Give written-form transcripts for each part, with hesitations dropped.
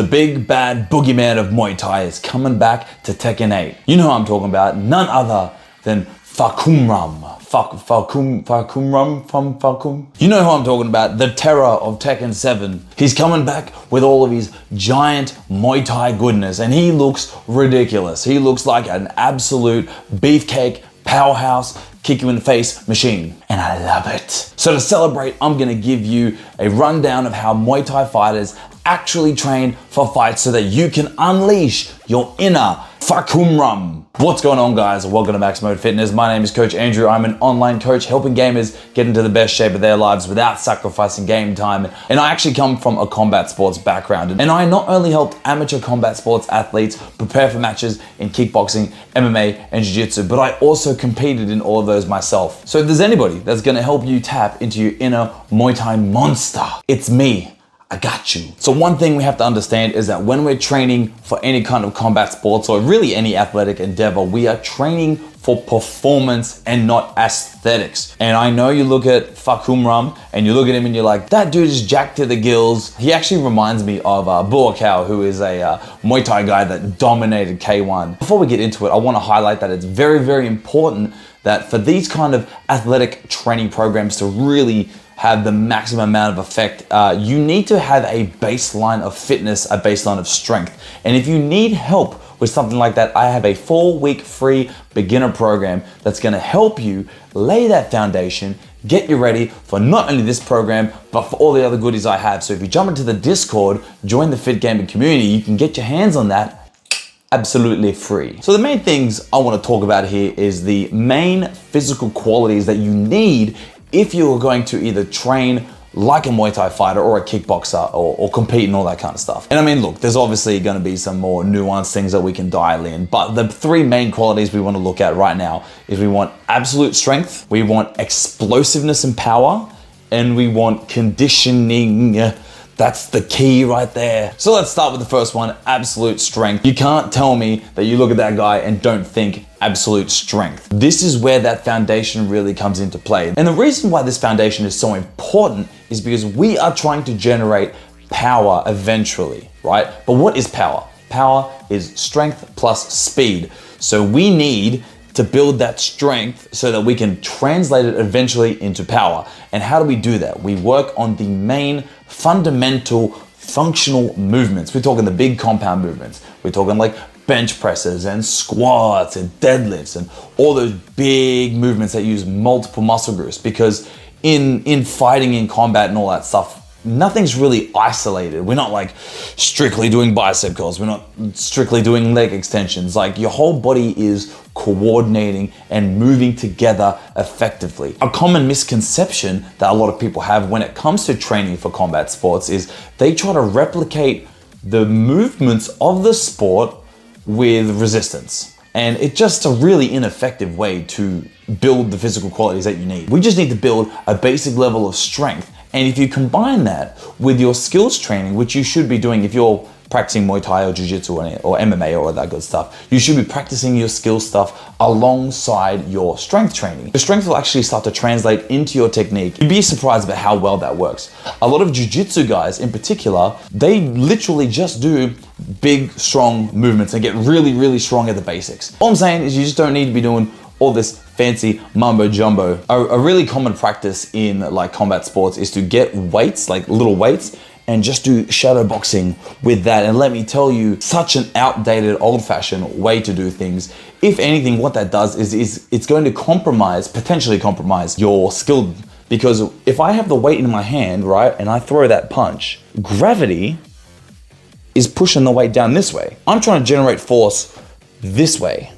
The big bad boogeyman of Muay Thai is coming back to Tekken 8. You know who I'm talking about, none other than Fahkumram. Fahkumram from Fahkum. You know who I'm talking about, the terror of Tekken 7. He's coming back with all of his giant Muay Thai goodness and he looks ridiculous. He looks like an absolute beefcake powerhouse, kick you in the face machine. And I love it. So to celebrate, I'm gonna give you a rundown of how Muay Thai fighters actually train for fights so that you can unleash your inner Fahkumram. What's going on, guys? Welcome to Max Mode Fitness. My name is Coach Andrew. I'm an online coach helping gamers get into the best shape of their lives without sacrificing game time. And I actually come from a combat sports background. And I not only helped amateur combat sports athletes prepare for matches in kickboxing, MMA, and jiu-jitsu, but I also competed in all of those myself. So if there's anybody that's gonna help you tap into your inner Muay Thai monster, it's me. I got you. So one thing we have to understand is that when we're training for any kind of combat sports or really any athletic endeavor, we are training for performance and not aesthetics. And I know you look at Fahkumram and you look at him and you're like, that dude is jacked to the gills. He actually reminds me of Buakau, who is a Muay Thai guy that dominated K1. Before we get into it, I want to highlight that it's very, very important that for these kind of athletic training programs to really have the maximum amount of effect, you need to have a baseline of fitness, a baseline of strength. And if you need help with something like that, I have a 4-week free beginner program that's gonna help you lay that foundation, get you ready for not only this program, but for all the other goodies I have. So if you jump into the Discord, join the Fit Gaming community, you can get your hands on that absolutely free. So the main things I wanna talk about here is the main physical qualities that you need if you're going to either train like a Muay Thai fighter or a kickboxer or compete and all that kind of stuff. And I mean, look, there's obviously gonna be some more nuanced things that we can dial in, but the 3 main qualities we wanna look at right now is we want absolute strength, we want explosiveness and power, and we want conditioning. That's the key right there. So let's start with the first one, absolute strength. You can't tell me that you look at that guy and don't think absolute strength. This is where that foundation really comes into play. And the reason why this foundation is so important is because we are trying to generate power eventually, right? But what is power? Power is strength plus speed. So we need to build that strength so that we can translate it eventually into power. And how do we do that? We work on the main fundamental functional movements. We're talking the big compound movements. We're talking like bench presses and squats and deadlifts and all those big movements that use multiple muscle groups, because in fighting, in combat and all that stuff, nothing's really isolated. We're not like strictly doing bicep curls. We're not strictly doing leg extensions. Like your whole body is coordinating and moving together effectively. A common misconception that a lot of people have when it comes to training for combat sports is they try to replicate the movements of the sport with resistance. And it's just a really ineffective way to build the physical qualities that you need. We just need to build a basic level of strength. And if you combine that with your skills training, which you should be doing if you're practicing Muay Thai or Jiu-Jitsu or MMA or all that good stuff, you should be practicing your skill stuff alongside your strength training. Your strength will actually start to translate into your technique. You'd be surprised about how well that works. A lot of Jiu-Jitsu guys in particular, they literally just do big, strong movements and get really, really strong at the basics. All I'm saying is you just don't need to be doing all this fancy mumbo jumbo. A really common practice in like combat sports is to get weights, like little weights, and just do shadow boxing with that. And let me tell you, such an outdated, old-fashioned way to do things. If anything, what that does is it's going to potentially compromise your skill. Because if I have the weight in my hand, right, and I throw that punch, gravity is pushing the weight down this way. I'm trying to generate force this way,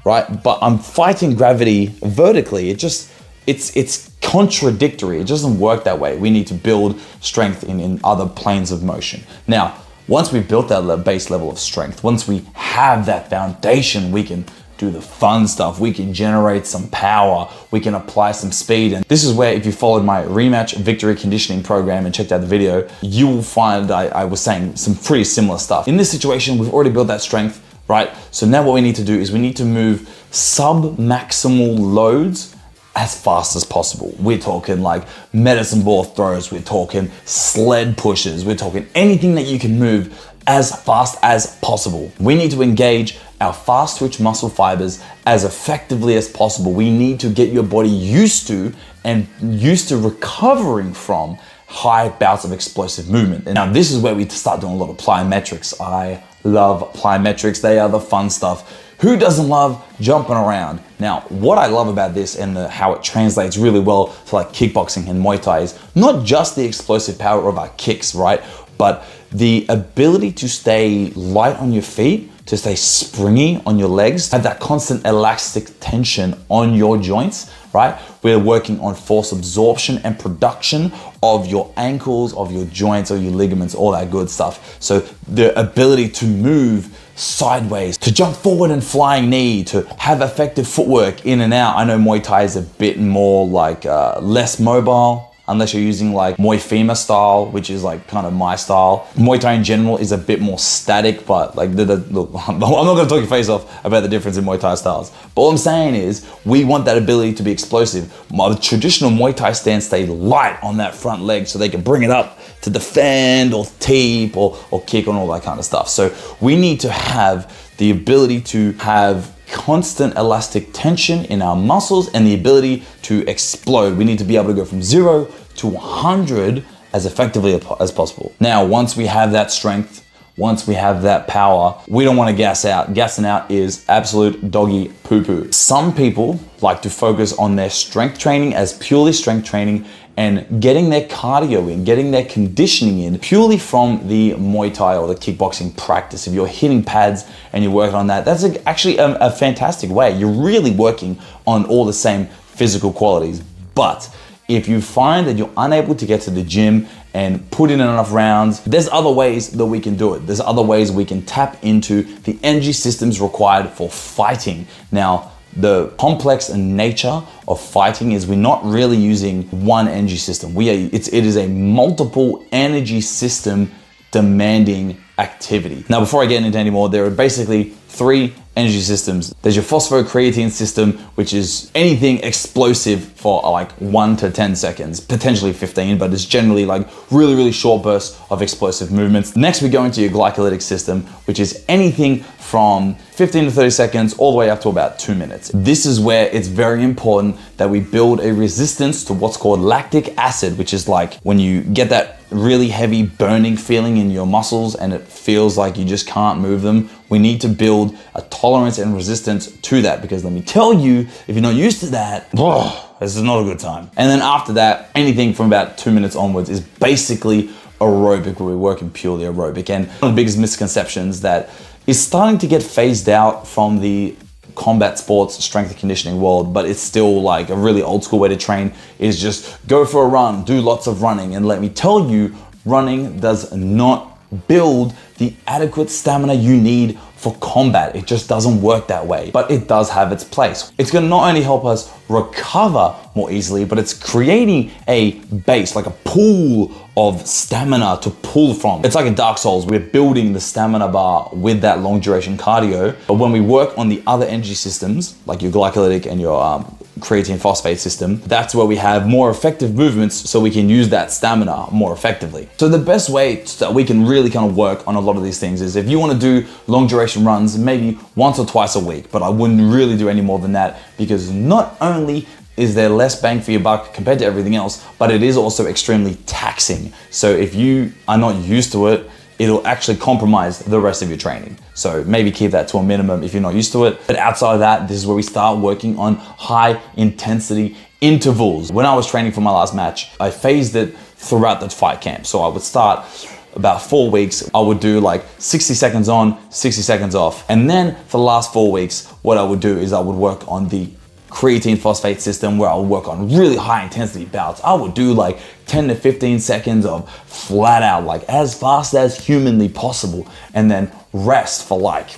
right? But I'm fighting gravity vertically. It's contradictory. It doesn't work that way. We need to build strength in other planes of motion. Now, once we've built that base level of strength, once we have that foundation, we can do the fun stuff. We can generate some power. We can apply some speed. And this is where, if you followed my rematch victory conditioning program and checked out the video, you will find I was saying some pretty similar stuff. In this situation, we've already built that strength, right? So now what we need to do is we need to move sub-maximal loads as fast as possible. We're talking like medicine ball throws, we're talking sled pushes, we're talking anything that you can move as fast as possible. We need to engage our fast twitch muscle fibers as effectively as possible. We need to get your body used to recovering from high bouts of explosive movement. And now this is where we start doing a lot of plyometrics. I love plyometrics. They are the fun stuff. Who doesn't love jumping around? Now, what I love about this and how it translates really well to like kickboxing and Muay Thai is not just the explosive power of our kicks, right? But the ability to stay light on your feet, to stay springy on your legs, have that constant elastic tension on your joints, right? We're working on force absorption and production of your ankles, of your joints, or your ligaments, all that good stuff. So the ability to move sideways, to jump forward and flying knee, to have effective footwork in and out. I know Muay Thai is a bit more like less mobile, unless you're using like Muay Femur style, which is like kind of my style. Muay Thai in general is a bit more static, but like, look, I'm not gonna talk your face off about the difference in Muay Thai styles. But all I'm saying is, we want that ability to be explosive. The traditional Muay Thai stance stay light on that front leg so they can bring it up to defend or teep or kick and all that kind of stuff. So we need to have the ability to have constant elastic tension in our muscles and the ability to explode. We need to be able to go from 0 to 100 as effectively as possible. Now, once we have that strength, once we have that power, we don't want to gas out. Gassing out is absolute doggy poo-poo. Some people like to focus on their strength training as purely strength training and getting their cardio in, getting their conditioning in purely from the Muay Thai or the kickboxing practice. If you're hitting pads and you're working on that, that's actually a fantastic way. You're really working on all the same physical qualities. But if you find that you're unable to get to the gym and put in enough rounds, there's other ways that we can do it. There's other ways we can tap into the energy systems required for fighting. Now, the complex nature of fighting is we're not really using one energy system. It is a multiple energy system demanding activity. Now, before I get into any more, there are basically 3 energy systems. There's your phosphocreatine system, which is anything explosive for like 1 to 10 seconds, potentially 15, but it's generally like really, really short bursts of explosive movements. Next, we go into your glycolytic system, which is anything from 15 to 30 seconds all the way up to about 2 minutes. This is where it's very important that we build a resistance to what's called lactic acid, which is like when you get that really heavy burning feeling in your muscles and it feels like you just can't move them. We need to build a tolerance and resistance to that, because let me tell you, if you're not used to that, this is not a good time. And then after that, anything from about 2 minutes onwards is basically aerobic, where we're working purely aerobic. And one of the biggest misconceptions that is starting to get phased out from the combat sports strength and conditioning world, but it's still like a really old school way to train, is just go for a run, do lots of running. And let me tell you, running does not build the adequate stamina you need for combat. It just doesn't work that way, but it does have its place. It's gonna not only help us recover more easily, but it's creating a base, like a pool of stamina to pull from. It's like in Dark Souls, we're building the stamina bar with that long duration cardio. But when we work on the other energy systems, like your glycolytic and your creatine phosphate system, that's where we have more effective movements so we can use that stamina more effectively. So the best way that we can really kind of work on a lot of these things is if you want to do long duration runs, maybe once or twice a week, but I wouldn't really do any more than that, because not only is there less bang for your buck compared to everything else, but it is also extremely taxing. So if you are not used to it, it'll actually compromise the rest of your training. So maybe keep that to a minimum if you're not used to it. But outside of that, this is where we start working on high intensity intervals. When I was training for my last match, I phased it throughout the fight camp. So I would start about 4 weeks, I would do like 60 seconds on, 60 seconds off. And then for the last 4 weeks, what I would do is I would work on the creatine phosphate system, where I'll work on really high intensity bouts. I would do like 10 to 15 seconds of flat out, like as fast as humanly possible, and then rest for like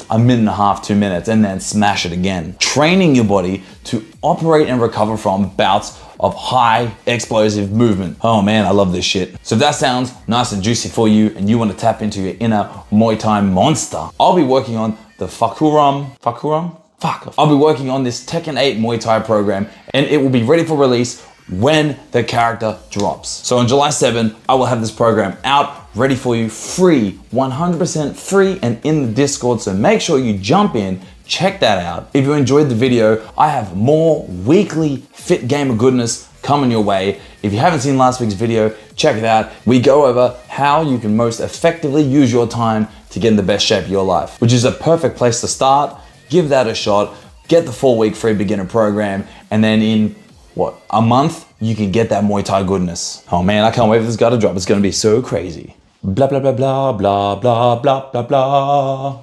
a minute and a half, 2 minutes, and then smash it again. Training your body to operate and recover from bouts of high explosive movement. Oh man, I love this shit. So if that sounds nice and juicy for you and you want to tap into your inner Muay Thai monster, I'll be working on the Fahkumram? I'll be working on this Tekken 8 Muay Thai program, and it will be ready for release when the character drops. So on July 7, I will have this program out, ready for you, free, 100% free and in the Discord. So make sure you jump in, check that out. If you enjoyed the video, I have more weekly fit gamer goodness coming your way. If you haven't seen last week's video, check it out. We go over how you can most effectively use your time to get in the best shape of your life, which is a perfect place to start. Give that a shot, get the 4-week free beginner program, and then in a month, you can get that Muay Thai goodness. Oh man, I can't wait for this guy to drop. It's gonna be so crazy. Blah, blah, blah, blah, blah, blah, blah, blah, blah.